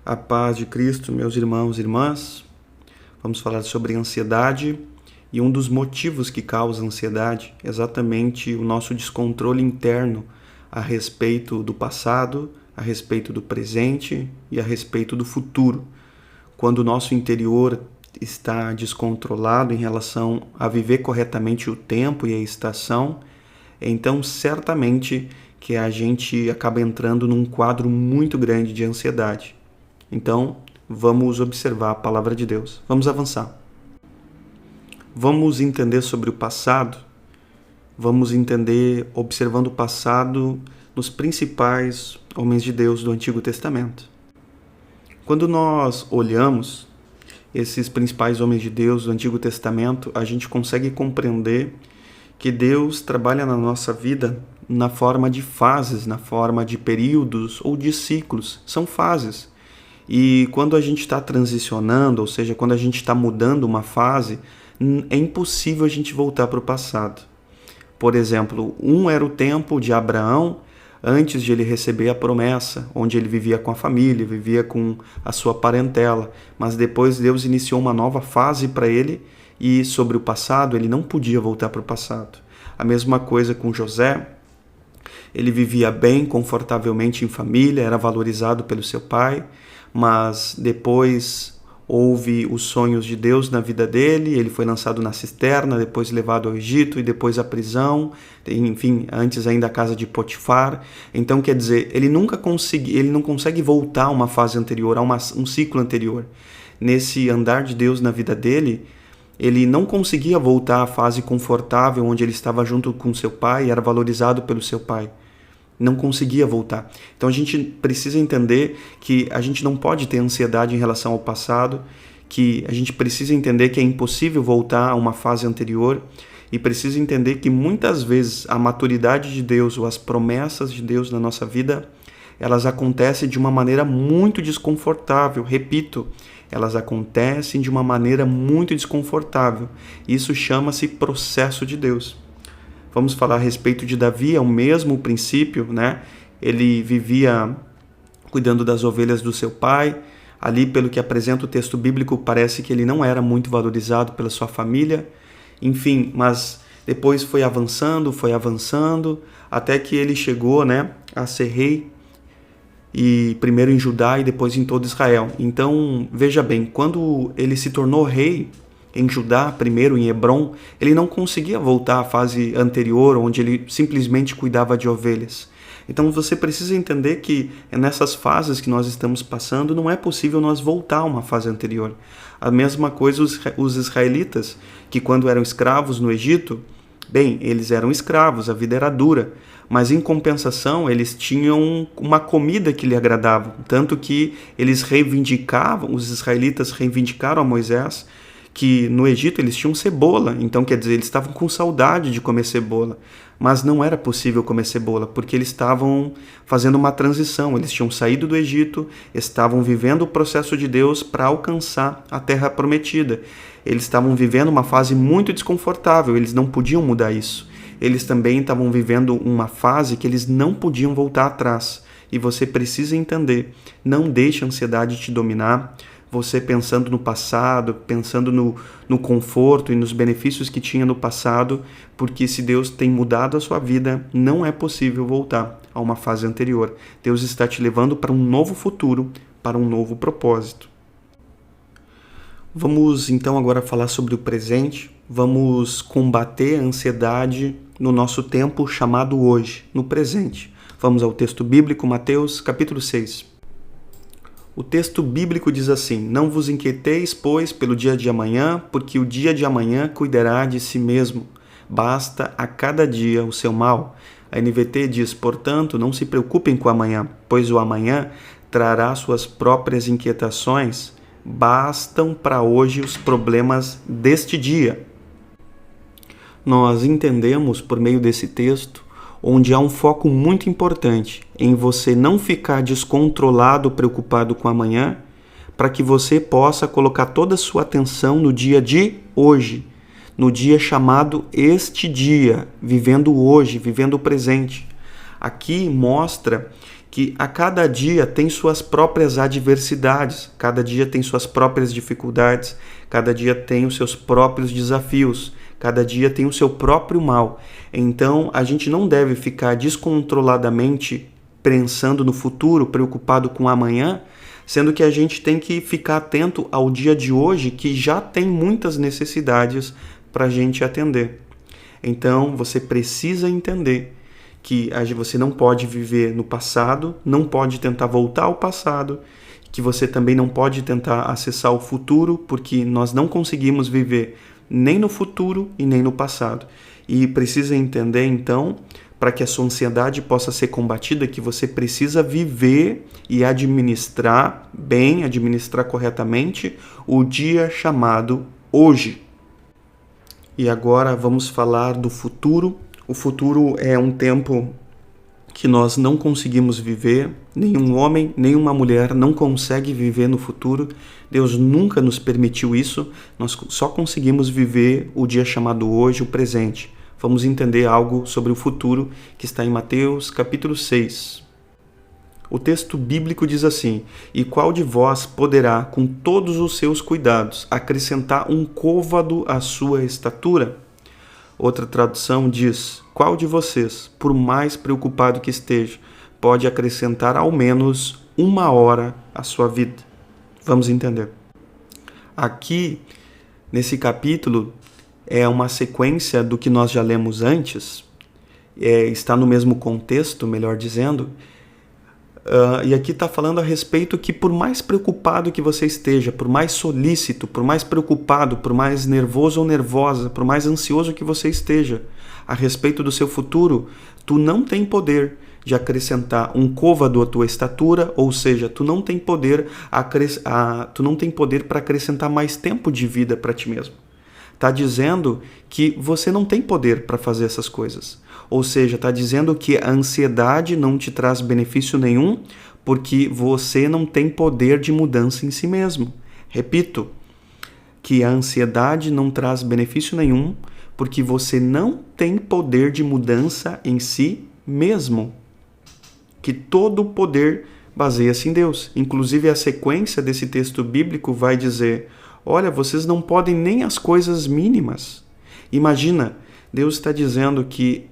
A paz de Cristo, meus irmãos e irmãs. Vamos falar sobre ansiedade e um dos motivos que causa ansiedade é exatamente o nosso descontrole interno a respeito do passado, a respeito do presente e a respeito do futuro. Quando o nosso interior está descontrolado em relação a viver corretamente o tempo e a estação, então certamente que a gente acaba entrando num quadro muito grande de ansiedade. Então, vamos observar a palavra de Deus. Vamos avançar. Vamos entender sobre o passado. Vamos entender, observando o passado, nos principais homens de Deus do Antigo Testamento. Quando nós olhamos esses principais homens de Deus do Antigo Testamento, a gente consegue compreender que Deus trabalha na nossa vida na forma de fases, na forma de períodos ou de ciclos. São fases. E quando a gente está transicionando, ou seja, quando a gente está mudando uma fase, é impossível a gente voltar para o passado. Por exemplo, era o tempo de Abraão antes de ele receber a promessa, onde ele vivia com a família, vivia com a sua parentela. Mas depois Deus iniciou uma nova fase para ele e sobre o passado ele não podia voltar para o passado. A mesma coisa com José. Ele vivia bem, confortavelmente em família, era valorizado pelo seu pai, mas depois houve os sonhos de Deus na vida dele, ele foi lançado na cisterna, depois levado ao Egito e depois à prisão, enfim, antes ainda à casa de Potifar. Então, quer dizer, ele não consegue voltar a uma fase anterior, a um ciclo anterior. Nesse andar de Deus na vida dele, ele não conseguia voltar à fase confortável onde ele estava junto com seu pai e era valorizado pelo seu pai. Não conseguia voltar. Então a gente precisa entender que a gente não pode ter ansiedade em relação ao passado, que a gente precisa entender que é impossível voltar a uma fase anterior e precisa entender que muitas vezes a maturidade de Deus ou as promessas de Deus na nossa vida, elas acontecem de uma maneira muito desconfortável. Repito, elas acontecem de uma maneira muito desconfortável. Isso chama-se processo de Deus. Vamos falar a respeito de Davi, é o mesmo princípio, né? Ele vivia cuidando das ovelhas do seu pai. Ali, pelo que apresenta o texto bíblico, parece que ele não era muito valorizado pela sua família. Enfim, mas depois foi avançando, até que ele chegou, né, a ser rei, e primeiro em Judá e depois em todo Israel. Então, veja bem, quando ele se tornou rei, em Judá, primeiro em Hebrom, ele não conseguia voltar à fase anterior, onde ele simplesmente cuidava de ovelhas. Então você precisa entender que nessas fases que nós estamos passando, não é possível nós voltar a uma fase anterior. A mesma coisa os israelitas, que quando eram escravos no Egito, bem, eles eram escravos, a vida era dura, mas em compensação eles tinham uma comida que lhe agradava, tanto que eles reivindicavam, os israelitas reivindicaram a Moisés, que no Egito eles tinham cebola, então quer dizer, eles estavam com saudade de comer cebola, mas não era possível comer cebola, porque eles estavam fazendo uma transição, eles tinham saído do Egito, estavam vivendo o processo de Deus para alcançar a terra prometida, eles estavam vivendo uma fase muito desconfortável, eles não podiam mudar isso, eles também estavam vivendo uma fase que eles não podiam voltar atrás, e você precisa entender, não deixe a ansiedade te dominar, você pensando no passado, pensando no conforto e nos benefícios que tinha no passado, porque se Deus tem mudado a sua vida, não é possível voltar a uma fase anterior. Deus está te levando para um novo futuro, para um novo propósito. Vamos então agora falar sobre o presente, vamos combater a ansiedade no nosso tempo chamado hoje, no presente. Vamos ao texto bíblico, Mateus capítulo 6. O texto bíblico diz assim: não vos inquieteis, pois, pelo dia de amanhã, porque o dia de amanhã cuidará de si mesmo. Basta a cada dia o seu mal. A NVT diz, portanto, não se preocupem com o amanhã, pois o amanhã trará suas próprias inquietações. Bastam para hoje os problemas deste dia. Nós entendemos, por meio desse texto, onde há um foco muito importante em você não ficar descontrolado, preocupado com amanhã, para que você possa colocar toda a sua atenção no dia de hoje, no dia chamado este dia, vivendo hoje, vivendo o presente. Aqui mostra que a cada dia tem suas próprias adversidades, cada dia tem suas próprias dificuldades, cada dia tem os seus próprios desafios, cada dia tem o seu próprio mal. Então, a gente não deve ficar descontroladamente pensando no futuro, preocupado com amanhã, sendo que a gente tem que ficar atento ao dia de hoje, que já tem muitas necessidades para a gente atender. Então, você precisa entender que você não pode viver no passado, não pode tentar voltar ao passado, que você também não pode tentar acessar o futuro, porque nós não conseguimos viver nem no futuro e nem no passado. E precisa entender, então, para que a sua ansiedade possa ser combatida, que você precisa viver e administrar bem, administrar corretamente o dia chamado hoje. E agora vamos falar do futuro. O futuro é um tempo que nós não conseguimos viver, nenhum homem, nenhuma mulher não consegue viver no futuro. Deus nunca nos permitiu isso, nós só conseguimos viver o dia chamado hoje, o presente. Vamos entender algo sobre o futuro que está em Mateus capítulo 6. O texto bíblico diz assim: "E qual de vós poderá, com todos os seus cuidados, acrescentar um côvado à sua estatura?" Outra tradução diz: "Qual de vocês, por mais preocupado que esteja, pode acrescentar ao menos 1 hora à sua vida?" Vamos entender. Aqui, nesse capítulo, é uma sequência do que nós já lemos antes, está no mesmo contexto, melhor dizendo, e aqui está falando a respeito que por mais preocupado que você esteja, por mais solícito, por mais preocupado, por mais nervoso ou nervosa, por mais ansioso que você esteja a respeito do seu futuro, tu não tem poder de acrescentar um côvado à tua estatura, ou seja, tu não tem poder para acrescentar mais tempo de vida para ti mesmo. Está dizendo que você não tem poder para fazer essas coisas. Ou seja, está dizendo que a ansiedade não te traz benefício nenhum porque você não tem poder de mudança em si mesmo. Repito, que a ansiedade não traz benefício nenhum porque você não tem poder de mudança em si mesmo. Que todo o poder baseia-se em Deus. Inclusive, a sequência desse texto bíblico vai dizer: olha, vocês não podem nem as coisas mínimas. Imagina, Deus está dizendo que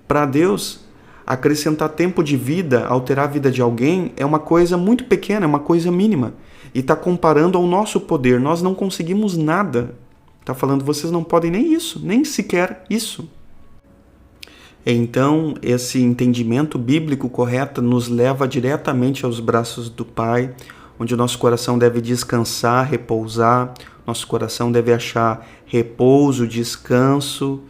para Deus, acrescentar tempo de vida, alterar a vida de alguém, é uma coisa muito pequena, é uma coisa mínima. E está comparando ao nosso poder. Nós não conseguimos nada. Está falando, vocês não podem nem isso, nem sequer isso. Então, esse entendimento bíblico correto nos leva diretamente aos braços do Pai, onde o nosso coração deve descansar, repousar, nosso coração deve achar repouso, descanso,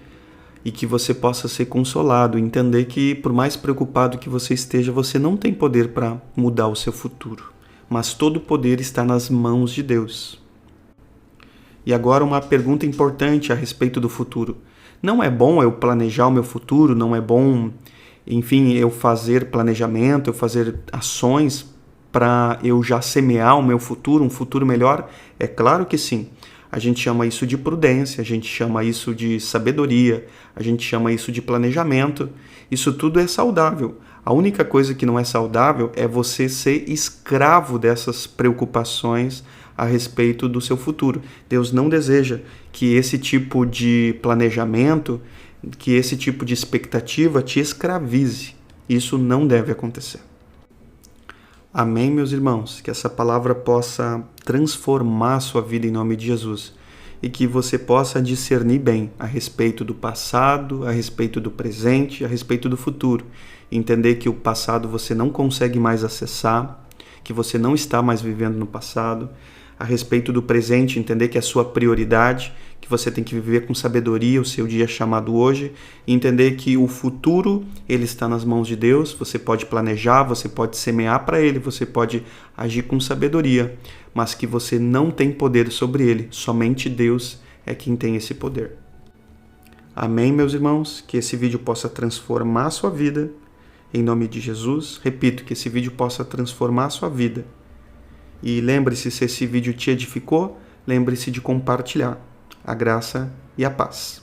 e que você possa ser consolado, entender que por mais preocupado que você esteja, você não tem poder para mudar o seu futuro, mas todo o poder está nas mãos de Deus. E agora uma pergunta importante a respeito do futuro. Não é bom eu planejar o meu futuro, não é bom, enfim, eu fazer planejamento, eu fazer ações para eu já semear o meu futuro, um futuro melhor? É claro que sim. A gente chama isso de prudência, a gente chama isso de sabedoria, a gente chama isso de planejamento. Isso tudo é saudável. A única coisa que não é saudável é você ser escravo dessas preocupações a respeito do seu futuro. Deus não deseja que esse tipo de planejamento, que esse tipo de expectativa te escravize. Isso não deve acontecer. Amém, meus irmãos? Que essa palavra possa transformar a sua vida em nome de Jesus e que você possa discernir bem a respeito do passado, a respeito do presente, a respeito do futuro. Entender que o passado você não consegue mais acessar, que você não está mais vivendo no passado. A respeito do presente, entender que é a sua prioridade, que você tem que viver com sabedoria o seu dia chamado hoje, e entender que o futuro ele está nas mãos de Deus, você pode planejar, você pode semear para ele, você pode agir com sabedoria, mas que você não tem poder sobre ele, somente Deus é quem tem esse poder. Amém, meus irmãos? Que esse vídeo possa transformar a sua vida, em nome de Jesus. Repito, que esse vídeo possa transformar a sua vida. E lembre-se, se esse vídeo te edificou, lembre-se de compartilhar. A graça e a paz.